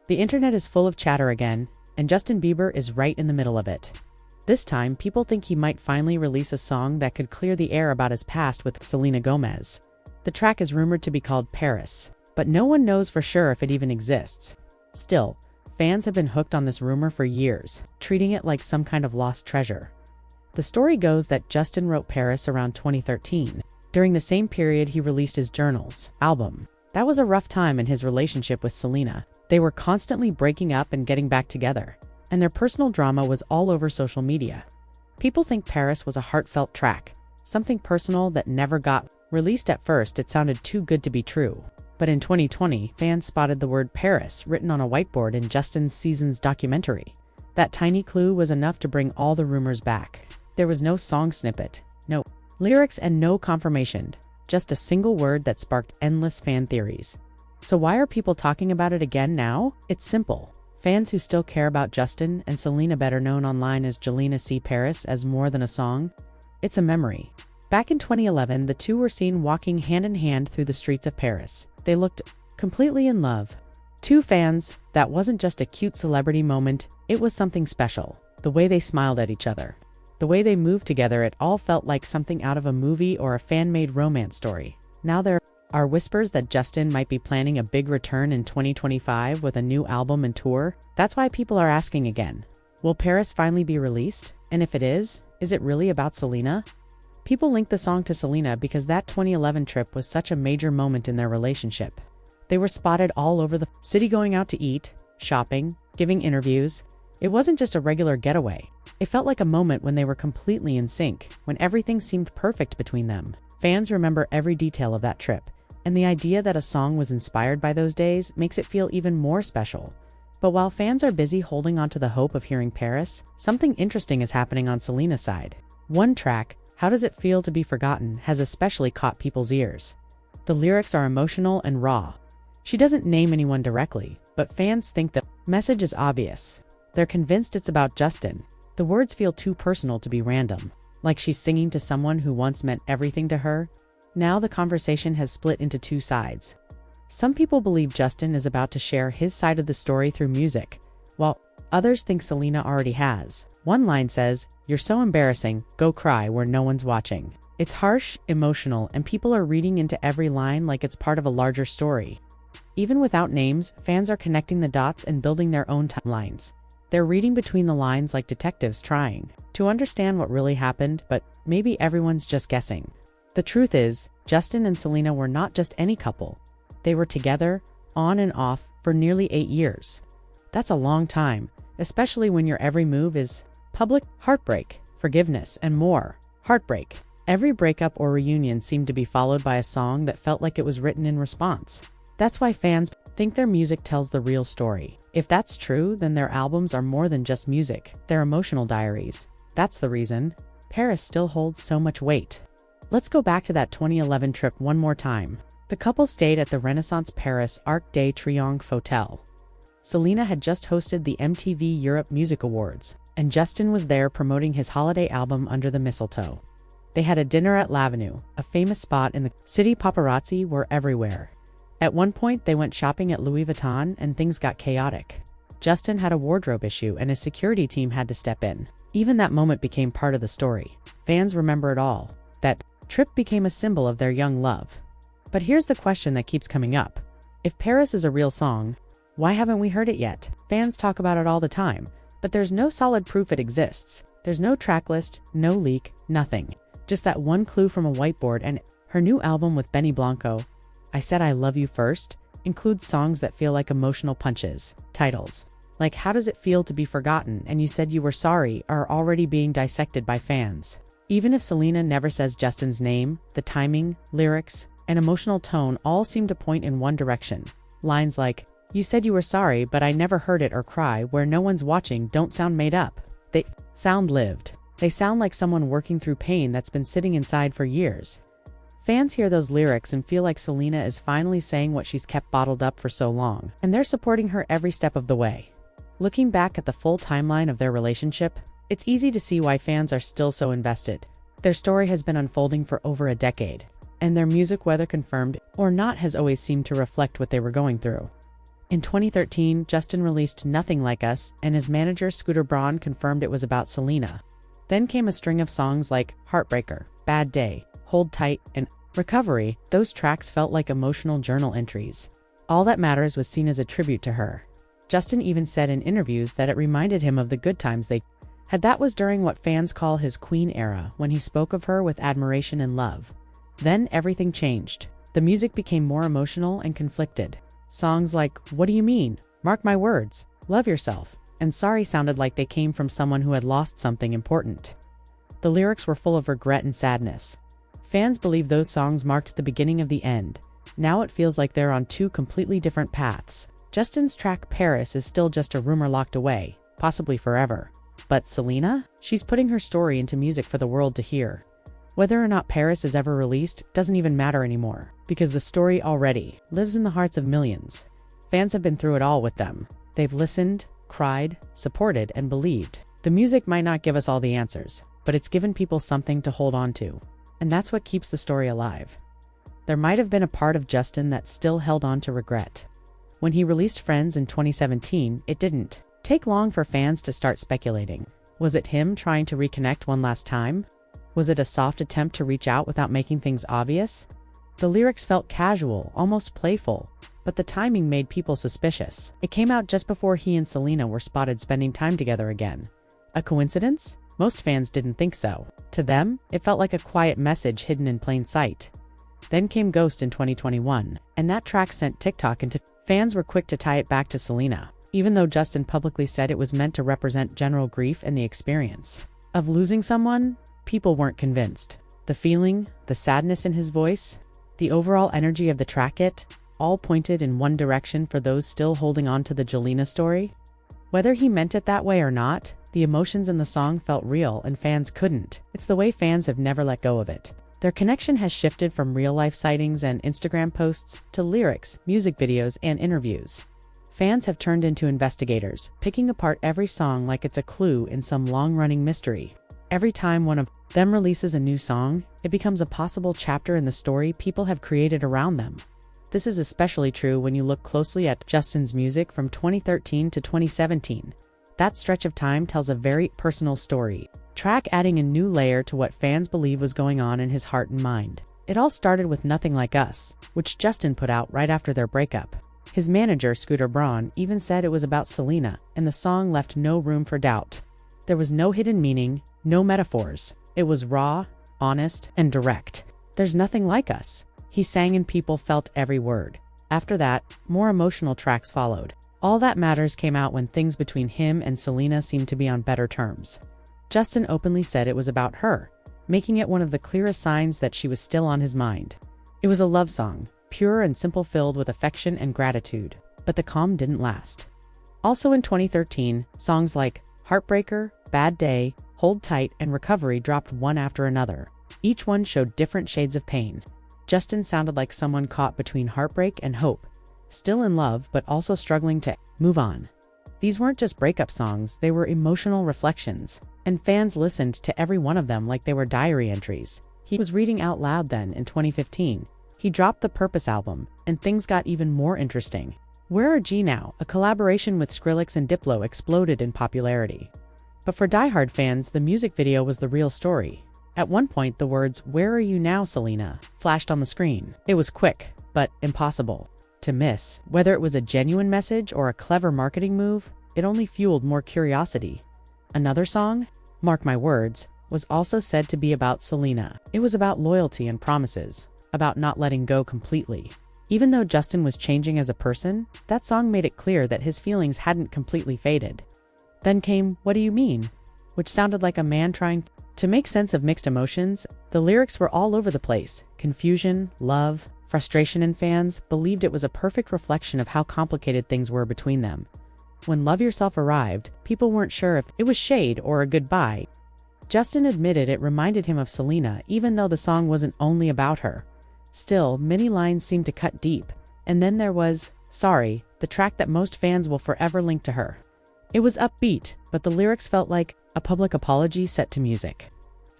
The internet is full of chatter again, and Justin Bieber is right in the middle of it. This time, people think he might finally release a song that could clear the air about his past with Selena Gomez. The track is rumored to be called Paris, but no one knows for sure if it even exists. Still, fans have been hooked on this rumor for years, treating it like some kind of lost treasure. The story goes that Justin wrote Paris around 2013. During the same period, he released his Journals album. That was a rough time in his relationship with Selena. They were constantly breaking up and getting back together, and their personal drama was all over social media. People think Paris was a heartfelt track, something personal that never got released. At first, it sounded too good to be true. But in 2020, fans spotted the word Paris written on a whiteboard in Justin's Seasons documentary. That tiny clue was enough to bring all the rumors back. There was no song snippet, no lyrics, and no confirmation, just a single word that sparked endless fan theories. So why are people talking about it again now? It's simple. Fans who still care about Justin and Selena, better known online as Jelena, see Paris as more than a song. It's a memory. Back in 2011, the two were seen walking hand in hand through the streets of Paris. They looked completely in love. To fans, that wasn't just a cute celebrity moment, it was something special. The way they smiled at each other, the way they moved together, it all felt like something out of a movie or a fan-made romance story. Now there are whispers that Justin might be planning a big return in 2025 with a new album and tour. That's why people are asking again. Will Paris finally be released? And if it is it really about Selena? People link the song to Selena because that 2011 trip was such a major moment in their relationship. They were spotted all over the city going out to eat, shopping, giving interviews. It wasn't just a regular getaway. It felt like a moment when they were completely in sync, when everything seemed perfect between them. Fans remember every detail of that trip, and the idea that a song was inspired by those days makes it feel even more special. But while fans are busy holding on to the hope of hearing Paris, something interesting is happening on Selena's side. One track, How Does It Feel to Be Forgotten, has especially caught people's ears. The lyrics are emotional and raw. She doesn't name anyone directly, but fans think the message is obvious. They're convinced it's about Justin. The words feel too personal to be random, like she's singing to someone who once meant everything to her. Now the conversation has split into two sides. Some people believe Justin is about to share his side of the story through music, while others think Selena already has. One line says, "You're so embarrassing, go cry where no one's watching." It's harsh, emotional, and people are reading into every line like it's part of a larger story. Even without names, fans are connecting the dots and building their own timelines. They're reading between the lines like detectives trying to understand what really happened, but maybe everyone's just guessing. The truth is, Justin and Selena were not just any couple. They were together, on and off, for nearly 8 years. That's a long time, especially when your every move is public. Heartbreak, forgiveness, and more. Heartbreak. Every breakup or reunion seemed to be followed by a song that felt like it was written in response. That's why fans think their music tells the real story. If that's true, then their albums are more than just music, they're emotional diaries. That's the reason Paris still holds so much weight. Let's go back to that 2011 trip one more time. The couple stayed at the Renaissance Paris Arc de Triomphe Hotel. Selena had just hosted the MTV Europe Music Awards, and Justin was there promoting his holiday album Under the Mistletoe. They had a dinner at L'Avenue, a famous spot in the city. Paparazzi were everywhere. At one point, they went shopping at Louis Vuitton and things got chaotic. Justin had a wardrobe issue and his security team had to step in. Even that moment became part of the story. Fans remember it all. That trip became a symbol of their young love. But here's the question that keeps coming up. If Paris is a real song, why haven't we heard it yet? Fans talk about it all the time, but there's no solid proof it exists. There's no track list, no leak, nothing. Just that one clue from a whiteboard, and her new album with Benny Blanco, I Said I Love You First, includes songs that feel like emotional punches. Titles like How Does It Feel to Be Forgotten and You Said You Were Sorry are already being dissected by fans. Even if Selena never says Justin's name, the timing, lyrics, and emotional tone all seem to point in one direction. Lines like, "You said you were sorry, but I never heard it," or "Cry where no one's watching" don't sound made up. They sound lived. They sound like someone working through pain that's been sitting inside for years. Fans hear those lyrics and feel like Selena is finally saying what she's kept bottled up for so long, and they're supporting her every step of the way. Looking back at the full timeline of their relationship, it's easy to see why fans are still so invested. Their story has been unfolding for over a decade, and their music, whether confirmed or not, has always seemed to reflect what they were going through. In 2013, Justin released Nothing Like Us, and his manager Scooter Braun confirmed it was about Selena. Then came a string of songs like Heartbreaker, Bad Day, Hold Tight, and Recovery. Those tracks felt like emotional journal entries. All That Matters was seen as a tribute to her. Justin even said in interviews that it reminded him of the good times they had. That was during what fans call his Queen era, when he spoke of her with admiration and love. Then everything changed. The music became more emotional and conflicted. Songs like What Do You Mean?, Mark My Words, Love Yourself, and Sorry sounded like they came from someone who had lost something important. The lyrics were full of regret and sadness. Fans believe those songs marked the beginning of the end. Now it feels like they're on two completely different paths. Justin's track Paris is still just a rumor locked away, possibly forever. But Selena? She's putting her story into music for the world to hear. Whether or not Paris is ever released doesn't even matter anymore, because the story already lives in the hearts of millions. Fans have been through it all with them. They've listened, cried, supported, and believed. The music might not give us all the answers, but it's given people something to hold on to. And that's what keeps the story alive. There might have been a part of Justin that still held on to regret. When he released Friends in 2017, it didn't take long for fans to start speculating. Was it him trying to reconnect one last time? Was it a soft attempt to reach out without making things obvious? The lyrics felt casual, almost playful, but the timing made people suspicious. It came out just before he and Selena were spotted spending time together again. A coincidence? Most fans didn't think so. To them, it felt like a quiet message hidden in plain sight. Then came Ghost in 2021, and that track sent TikTok into. Fans were quick to tie it back to Selena, even though Justin publicly said it was meant to represent general grief and the experience of losing someone. People weren't convinced. The feeling, the sadness in his voice, the overall energy of the track, it all pointed in one direction for those still holding on to the Jelena story. Whether he meant it that way or not, the emotions in the song felt real and fans couldn't. It's the way fans have never let go of it. Their connection has shifted from real-life sightings and Instagram posts to lyrics, music videos, and interviews. Fans have turned into investigators, picking apart every song like it's a clue in some long-running mystery. Every time one of them releases a new song, it becomes a possible chapter in the story people have created around them. This is especially true when you look closely at Justin's music from 2013 to 2017. That stretch of time tells a very personal story, adding a new layer to what fans believe was going on in his heart and mind. It all started with Nothing Like Us, which Justin put out right after their breakup. His manager, Scooter Braun, even said it was about Selena, and the song left no room for doubt. There was no hidden meaning, no metaphors. It was raw, honest, and direct. There's nothing like us, he sang, and people felt every word. After that, more emotional tracks followed. All That Matters came out when things between him and Selena seemed to be on better terms. Justin openly said it was about her, making it one of the clearest signs that she was still on his mind. It was a love song, pure and simple, filled with affection and gratitude. But the calm didn't last. Also in 2013, songs like Heartbreaker, Bad Day, Hold Tight, and Recovery dropped one after another. Each one showed different shades of pain. Justin sounded like someone caught between heartbreak and hope, still in love but also struggling to move on. These weren't just breakup songs, they were emotional reflections, and fans listened to every one of them like they were diary entries. He was reading out loud. Then, in 2015, he dropped the Purpose album, and things got even more interesting. Where Are G Now, a collaboration with Skrillex and Diplo, exploded in popularity. But for diehard fans, the music video was the real story. At one point, the words, "Where are you now, Selena?" flashed on the screen. It was quick, but impossible to miss. Whether it was a genuine message or a clever marketing move, it only fueled more curiosity. Another song, Mark My Words, was also said to be about Selena. It was about loyalty and promises, about not letting go completely. Even though Justin was changing as a person, that song made it clear that his feelings hadn't completely faded. Then came What Do You Mean?, which sounded like a man trying to make sense of mixed emotions. The lyrics were all over the place: confusion, love, frustration, and fans believed it was a perfect reflection of how complicated things were between them. When Love Yourself arrived, people weren't sure if it was shade or a goodbye. Justin admitted it reminded him of Selena, even though the song wasn't only about her. Still, many lines seemed to cut deep. And then there was Sorry, the track that most fans will forever link to her. It was upbeat, but the lyrics felt like a public apology set to music.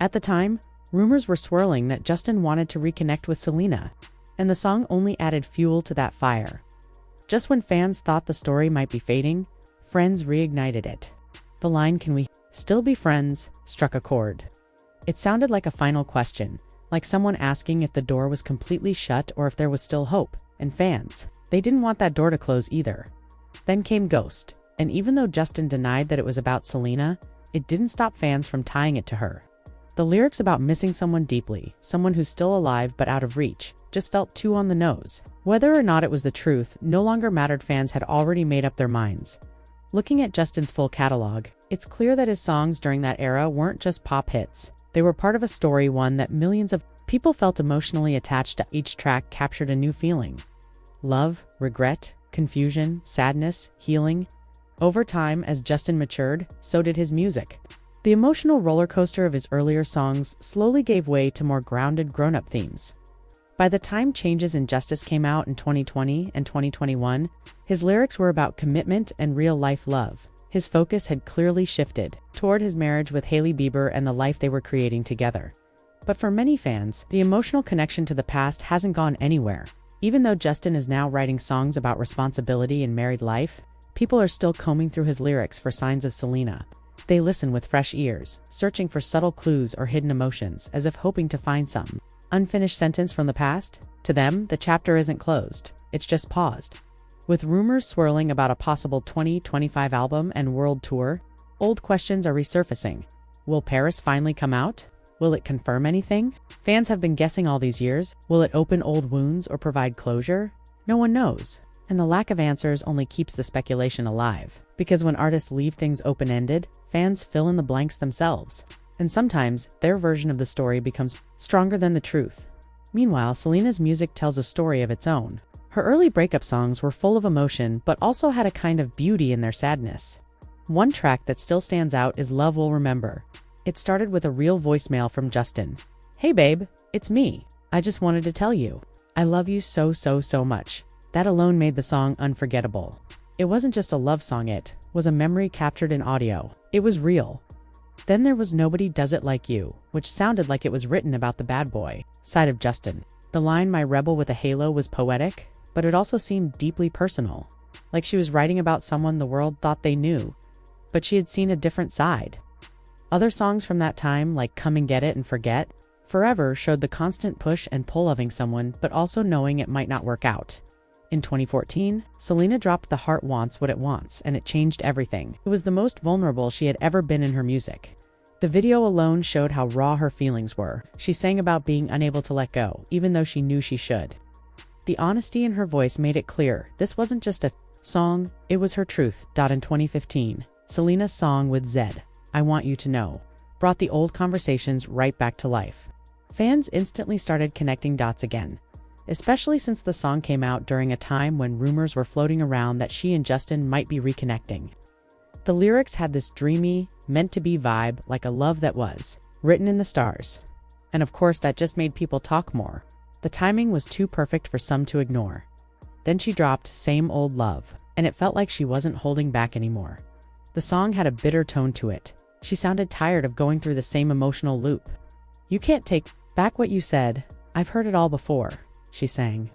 At the time, rumors were swirling that Justin wanted to reconnect with Selena, and the song only added fuel to that fire. Just when fans thought the story might be fading, friends reignited it. The line, "Can we still be friends?" struck a chord. It sounded like a final question, like someone asking if the door was completely shut or if there was still hope. And fans, they didn't want that door to close either. Then came Ghost, and even though Justin denied that it was about Selena, it didn't stop fans from tying it to her. The lyrics about missing someone deeply, someone who's still alive but out of reach, just felt too on the nose. Whether or not it was the truth no longer mattered. Fans had already made up their minds. Looking at Justin's full catalog, it's clear that his songs during that era weren't just pop hits. They were part of a story, one that millions of people felt emotionally attached to. Each track captured a new feeling. Love, regret, confusion, sadness, healing. Over time, as Justin matured, so did his music. The emotional roller coaster of his earlier songs slowly gave way to more grounded, grown-up themes. By the time Changes in Justice came out in 2020 and 2021, his lyrics were about commitment and real-life love. His focus had clearly shifted toward his marriage with Hailey Bieber and the life they were creating together. But for many fans, the emotional connection to the past hasn't gone anywhere. Even though Justin is now writing songs about responsibility and married life, people are still combing through his lyrics for signs of Selena. They listen with fresh ears, searching for subtle clues or hidden emotions, as if hoping to find some unfinished sentence from the past. To them, the chapter isn't closed, it's just paused. With rumors swirling about a possible 2025 album and world tour, old questions are resurfacing. Will Paris finally come out? Will it confirm anything? Fans have been guessing all these years. Will it open old wounds or provide closure? No one knows. And the lack of answers only keeps the speculation alive. Because when artists leave things open-ended, fans fill in the blanks themselves. And sometimes, their version of the story becomes stronger than the truth. Meanwhile, Selena's music tells a story of its own. Her early breakup songs were full of emotion, but also had a kind of beauty in their sadness. One track that still stands out is Love Will Remember. It started with a real voicemail from Justin. "Hey babe, it's me. I just wanted to tell you. I love you so much." That alone made the song unforgettable. It wasn't just a love song, it was a memory captured in audio. It was real. Then there was Nobody Does It Like You, which sounded like it was written about the bad boy side of Justin. The line "My rebel with a halo" was poetic, but it also seemed deeply personal. Like she was writing about someone the world thought they knew, but she had seen a different side. Other songs from that time, like Come and Get It and Forget, Forever, showed the constant push and pull of loving someone, but also knowing it might not work out. In 2014, Selena dropped The Heart Wants What It Wants, and it changed everything. It was the most vulnerable she had ever been in her music. The video alone showed how raw her feelings were. She sang about being unable to let go, even though she knew she should. The honesty in her voice made it clear this wasn't just a song, it was her truth. In 2015, Selena's song with Zedd, I Want You to Know, brought the old conversations right back to life. Fans instantly started connecting dots again, especially since the song came out during a time when rumors were floating around that she and Justin might be reconnecting. The lyrics had this dreamy, meant-to-be vibe, like a love that was written in the stars. And of course, that just made people talk more. The timing was too perfect for some to ignore. Then she dropped Same Old Love, and it felt like she wasn't holding back anymore. The song had a bitter tone to it. She sounded tired of going through the same emotional loop. You can't take back what you said. I've heard it all before, she sang.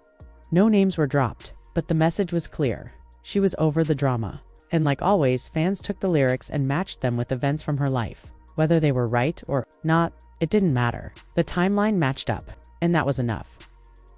No names were dropped, but the message was clear. She was over the drama. And like always, fans took the lyrics and matched them with events from her life. Whether they were right or not, it didn't matter. The timeline matched up, and that was enough.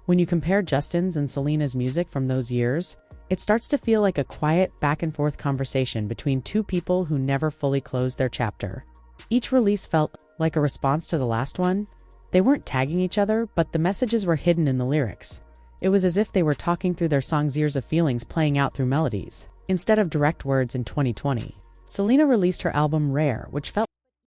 When you compare Justin's and Selena's music from those years, it starts to feel like a quiet, back-and-forth conversation between two people who never fully closed their chapter. Each release felt like a response to the last one. They weren't tagging each other, but the messages were hidden in the lyrics. It was as if they were talking through their songs' years of feelings playing out through melodies, instead of direct words. In 2020, Selena released her album Rare, which felt